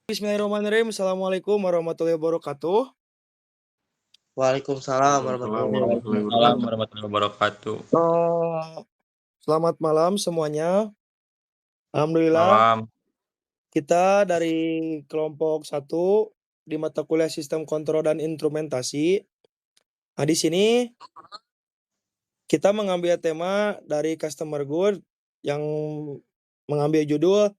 Bismillahirrahmanirrahim. Assalamualaikum warahmatullahi wabarakatuh. Waalaikumsalam Waalaikumsalam warahmatullahi warahmatullahi wabarakatuh. wabarakatuh. warahmatullahi wabarakatuh. Selamat malam semuanya. Alhamdulillah Malam. kita dari kelompok 1 di mata kuliah Sistem Kontrol dan Instrumentasi. Nah, di sini kita mengambil tema dari Customer Good yang mengambil judul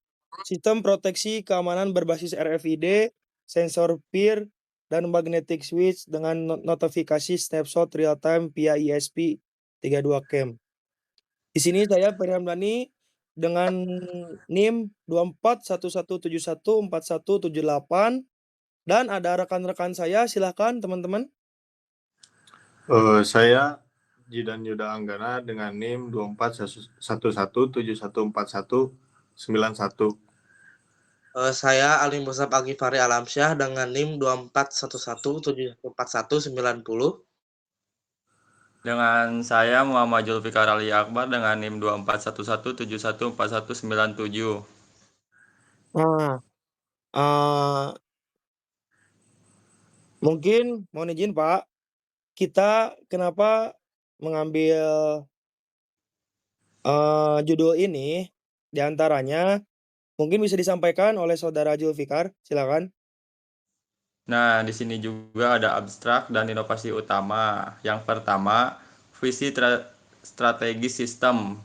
Sistem Proteksi Keamanan Berbasis RFID, Sensor Peer, dan Magnetic Switch dengan notifikasi snapshot real time via ESP32 Cam. Di sini saya Ferry Hamdani dengan NIM 2411714178 dan ada rekan-rekan saya, silahkan teman-teman. Saya Jidan Yuda Anggana dengan NIM 241171714191. Saya Ali Musab Agifari Alamsyah dengan NIM 241171714190. Dengan saya Muhammad Julfikar Ali Akbar dengan NIM 241171714197. Nah, mungkin mohon izin Pak, kita kenapa mengambil judul ini, diantaranya mungkin bisa disampaikan oleh Saudara Julfikar, silakan. Nah, di sini juga ada abstrak dan inovasi utama. Yang pertama, visi strategi sistem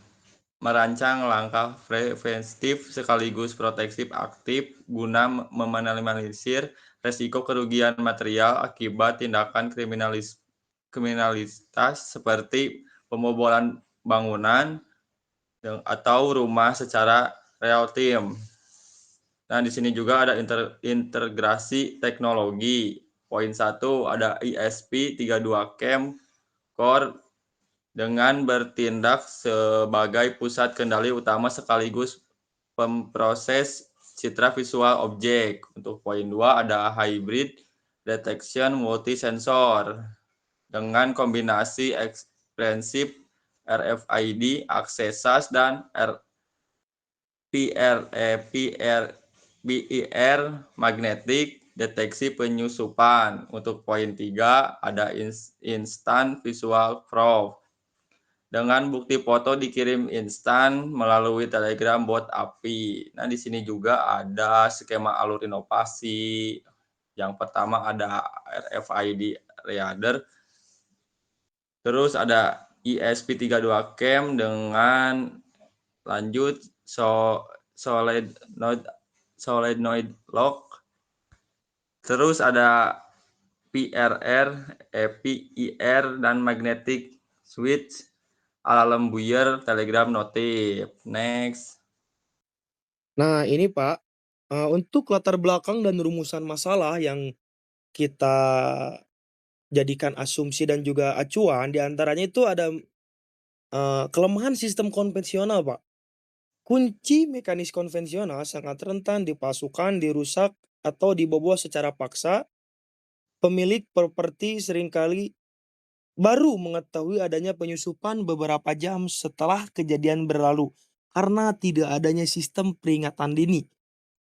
merancang langkah preventif sekaligus protektif aktif guna meminimalisir resiko kerugian material akibat tindakan kriminalitas seperti pembobolan bangunan atau rumah secara real time. Nah, di sini juga ada integrasi teknologi. Poin 1 ada ESP32 Cam Core dengan bertindak sebagai pusat kendali utama sekaligus pemproses citra visual objek. Untuk poin 2 ada hybrid detection multisensor dengan kombinasi eksprensif RFID, aksesas, dan BIR magnetik deteksi penyusupan. Untuk poin 3 ada instant visual proof dengan bukti foto dikirim instan melalui Telegram bot API. Nah, di sini juga ada skema alur inovasi. Yang pertama ada RFID reader. Terus ada ESP32 Cam dengan lanjut solenoid lock. Terus ada PIR, dan magnetic switch ala lembuyer Telegram notif. Next. Nah, ini Pak, untuk latar belakang dan rumusan masalah yang kita jadikan asumsi dan juga acuan, diantaranya itu ada kelemahan sistem konvensional, Pak. Kunci mekanis konvensional sangat rentan dipalsukan, dirusak, atau dibobol secara paksa. Pemilik properti seringkali baru mengetahui adanya penyusupan beberapa jam setelah kejadian berlalu karena tidak adanya sistem peringatan dini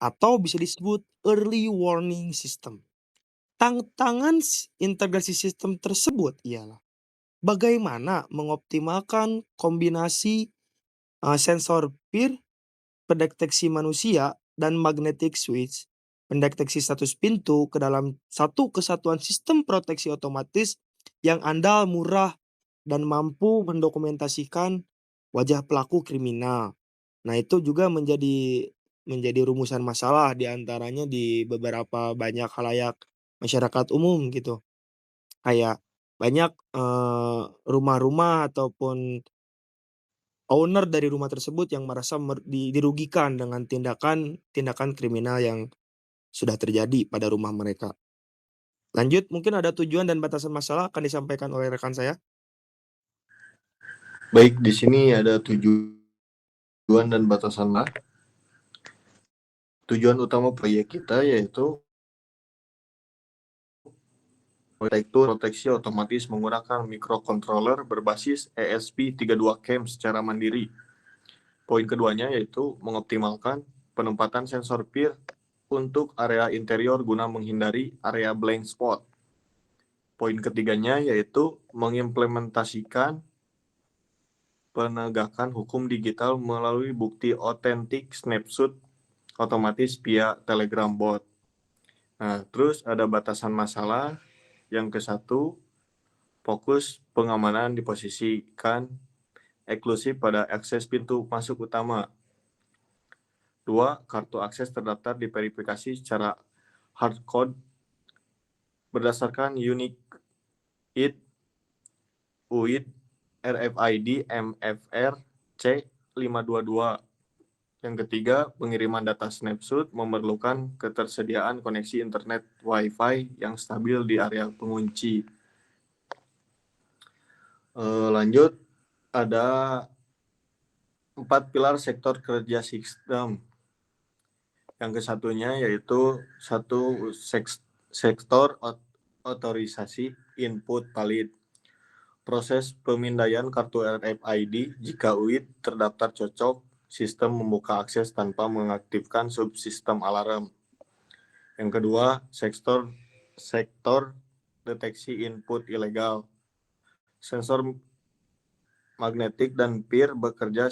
atau bisa disebut early warning system. Tantangan integrasi sistem tersebut ialah bagaimana mengoptimalkan kombinasi sensor peer, pendeteksi manusia, dan magnetic switch, pendeteksi status pintu ke dalam satu kesatuan sistem proteksi otomatis yang andal, murah, dan mampu mendokumentasikan wajah pelaku kriminal. Nah, itu juga menjadi rumusan masalah diantaranya di beberapa banyak khalayak masyarakat umum gitu. Kayak banyak rumah-rumah ataupun owner dari rumah tersebut yang merasa dirugikan dengan tindakan kriminal yang sudah terjadi pada rumah mereka. Lanjut, mungkin ada tujuan dan batasan masalah akan disampaikan oleh rekan saya. Baik, di sini ada tujuan dan batasan masalah. Tujuan utama proyek kita yaitu arsitektur proteksi otomatis menggunakan microcontroller berbasis ESP32 Cam secara mandiri. Poin keduanya yaitu mengoptimalkan penempatan sensor peer untuk area interior guna menghindari area blank spot. Poin ketiganya yaitu mengimplementasikan penegakan hukum digital melalui bukti otentik snapshot otomatis via Telegram bot. Nah, terus ada batasan masalah. Yang ke-1, fokus pengamanan diposisikan eksklusif pada akses pintu masuk utama. 2, kartu akses terdaftar diverifikasi secara hardcode berdasarkan unique ID, UID, RFID, MFR, C522. Yang ketiga, pengiriman data snapshot memerlukan ketersediaan koneksi internet Wi-Fi yang stabil di area pengunci. Lanjut, ada 4 pilar sektor kerja sistem. Yang kesatunya yaitu 1, sektor otorisasi input valid. Proses pemindaian kartu RFID jika UID terdaftar cocok, sistem membuka akses tanpa mengaktifkan subsistem alarm. Yang kedua, sektor deteksi input ilegal. Sensor magnetik dan PIR bekerja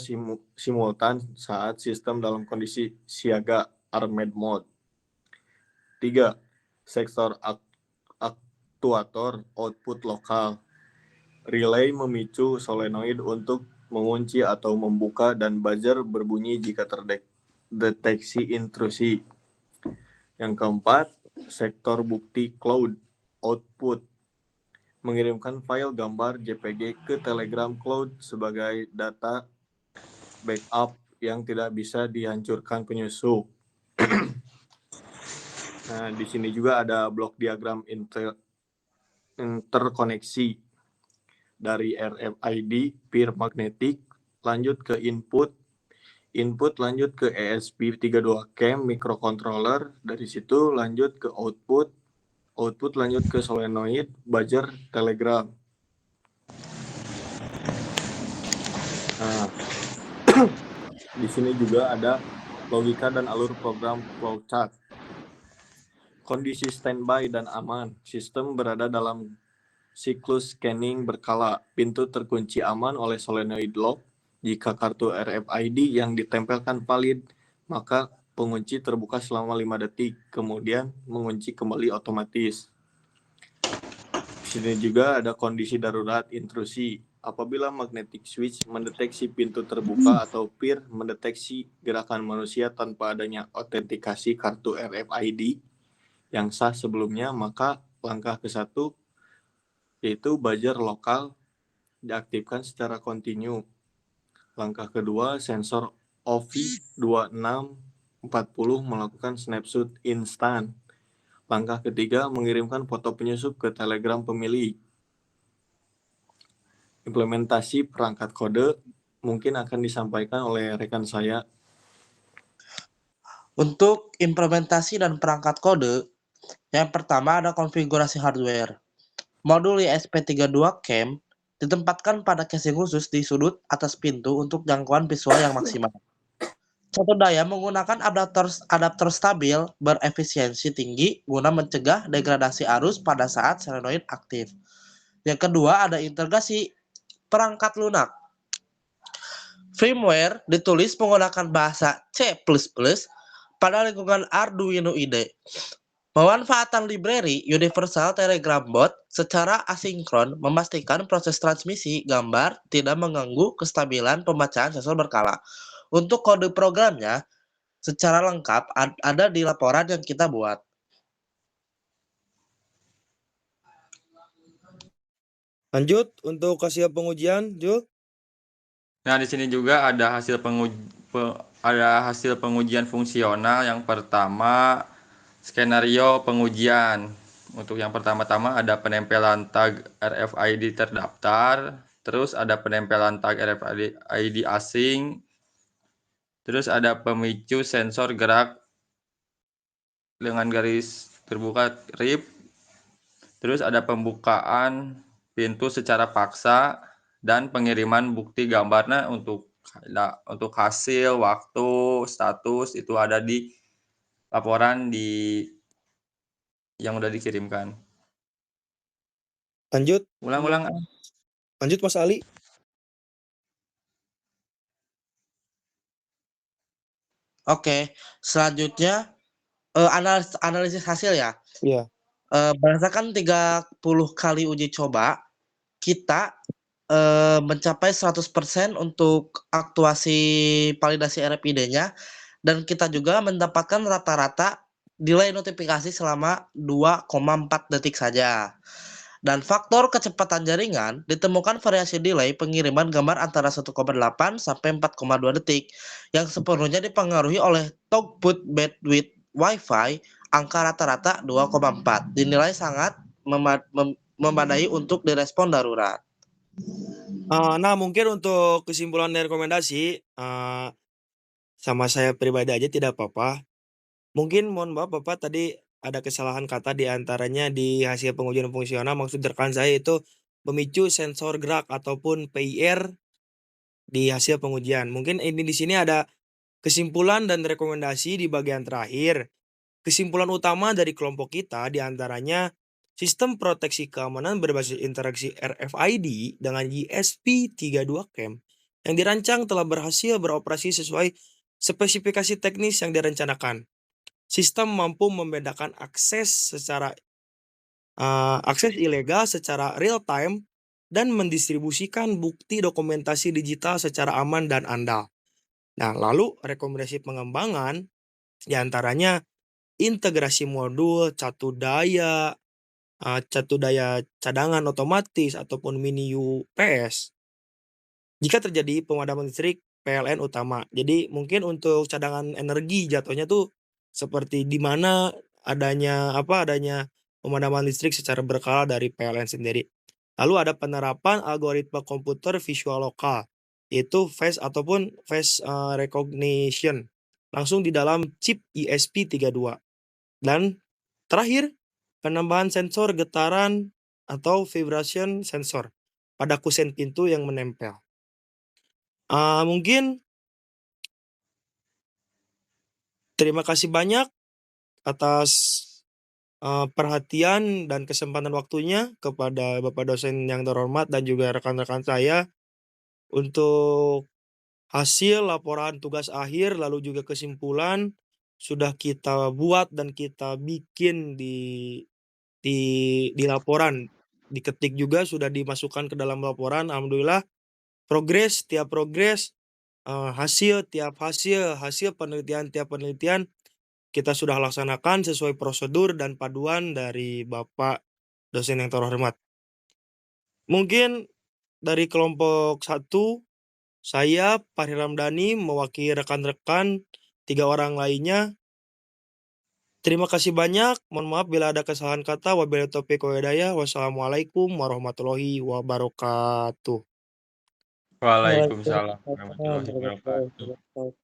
simultan saat sistem dalam kondisi siaga armed mode. 3, sektor aktuator output lokal. Relay memicu solenoid untuk mengunci atau membuka dan buzzer berbunyi jika terdeteksi intrusi. Yang keempat, sektor bukti cloud output. Mengirimkan file gambar JPG ke Telegram Cloud sebagai data backup yang tidak bisa dihancurkan penyusup. Nah, di sini juga ada blok diagram interkoneksi dari RFID, PIR magnetik, lanjut ke input lanjut ke ESP32CAM microcontroller, dari situ lanjut ke output lanjut ke solenoid, buzzer, telegram. Nah, di sini juga ada logika dan alur program flowchart. Kondisi standby dan aman. Sistem berada dalam siklus scanning berkala. Pintu terkunci aman oleh solenoid lock. Jika kartu RFID yang ditempelkan valid, maka pengunci terbuka selama 5 detik, kemudian mengunci kembali otomatis. Di sini juga ada kondisi darurat intrusi. Apabila magnetic switch mendeteksi pintu terbuka atau PIR mendeteksi gerakan manusia tanpa adanya autentikasi kartu RFID yang sah sebelumnya, maka langkah ke-1 yaitu buzzer lokal diaktifkan secara kontinu. Langkah kedua, sensor OV2640 melakukan snapshot instan. Langkah ketiga, mengirimkan foto penyusup ke Telegram pemilih. Implementasi perangkat kode mungkin akan disampaikan oleh rekan saya. Untuk implementasi dan perangkat kode, yang pertama ada konfigurasi hardware. Modul ESP32CAM ditempatkan pada casing khusus di sudut atas pintu untuk jangkauan visual yang maksimal. Satu daya menggunakan adaptor stabil berefisiensi tinggi guna mencegah degradasi arus pada saat solenoid aktif. Yang kedua ada integrasi perangkat lunak. Firmware ditulis menggunakan bahasa C++ pada lingkungan Arduino IDE. Pemanfaatan library Universal Telegram Bot secara asinkron memastikan proses transmisi gambar tidak mengganggu kestabilan pembacaan sensor berkala. Untuk kode programnya secara lengkap ada di laporan yang kita buat. Lanjut untuk hasil pengujian, Jul. Nah, di sini juga ada hasil pengujian fungsional. Yang pertama, skenario pengujian. Untuk yang pertama-tama ada penempelan tag RFID terdaftar, terus ada penempelan tag RFID asing, terus ada pemicu sensor gerak dengan garis terbuka RIP, terus ada pembukaan pintu secara paksa, dan pengiriman bukti gambarnya untuk hasil, waktu, status itu ada di laporan yang udah dikirimkan. Lanjut, Ulang-ulang. lanjut Mas Ali. Oke, selanjutnya analisis hasil ya. Iya. Berdasarkan 30 kali uji coba, kita mencapai 100% untuk aktuasi validasi RFID-nya, dan kita juga mendapatkan rata-rata delay notifikasi selama 2,4 detik saja. Dan faktor kecepatan jaringan ditemukan variasi delay pengiriman gambar antara 1,8 sampai 4,2 detik, yang sepenuhnya dipengaruhi oleh throughput bandwidth Wi-Fi. Angka rata-rata 2,4 dinilai sangat memadai untuk direspon darurat. Nah mungkin untuk kesimpulan dan rekomendasi, sama saya pribadi aja tidak apa-apa. Mungkin mohon maaf Bapak tadi ada kesalahan kata di antaranya di hasil pengujian fungsional, maksud rekan saya itu pemicu sensor gerak ataupun PIR di hasil pengujian. Mungkin ini di sini ada kesimpulan dan rekomendasi di bagian terakhir. Kesimpulan utama dari kelompok kita di antaranya sistem proteksi keamanan berbasis interaksi RFID dengan ESP32 CAM yang dirancang telah berhasil beroperasi sesuai spesifikasi teknis yang direncanakan. Sistem mampu membedakan akses ilegal secara real time dan mendistribusikan bukti dokumentasi digital secara aman dan andal. Nah, lalu rekomendasi pengembangan diantaranya integrasi modul catu daya cadangan otomatis ataupun mini UPS jika terjadi pemadaman listrik PLN utama. Jadi mungkin untuk cadangan energi jatuhnya tuh seperti di mana adanya pemadaman listrik secara berkala dari PLN sendiri. Lalu ada penerapan algoritma komputer visual lokal, yaitu face recognition langsung di dalam chip ESP32. Dan terakhir, penambahan sensor getaran atau vibration sensor pada kusen pintu yang menempel. Mungkin terima kasih banyak atas perhatian dan kesempatan waktunya kepada Bapak dosen yang terhormat dan juga rekan-rekan saya untuk hasil laporan tugas akhir lalu juga kesimpulan sudah kita buat dan kita bikin di laporan. Diketik juga sudah dimasukkan ke dalam laporan. Alhamdulillah tiap progres, hasil penelitian tiap penelitian kita sudah laksanakan sesuai prosedur dan paduan dari Bapak dosen yang terhormat. Mungkin dari kelompok 1, saya Fahri Ramdhani mewakili rekan-rekan 3 orang lainnya. Terima kasih banyak. Mohon maaf bila ada kesalahan kata. Wabillahi taufiq wal hidayah. Wassalamualaikum warahmatullahi wabarakatuh. Waalaikumsalam warahmatullahi wabarakatuh.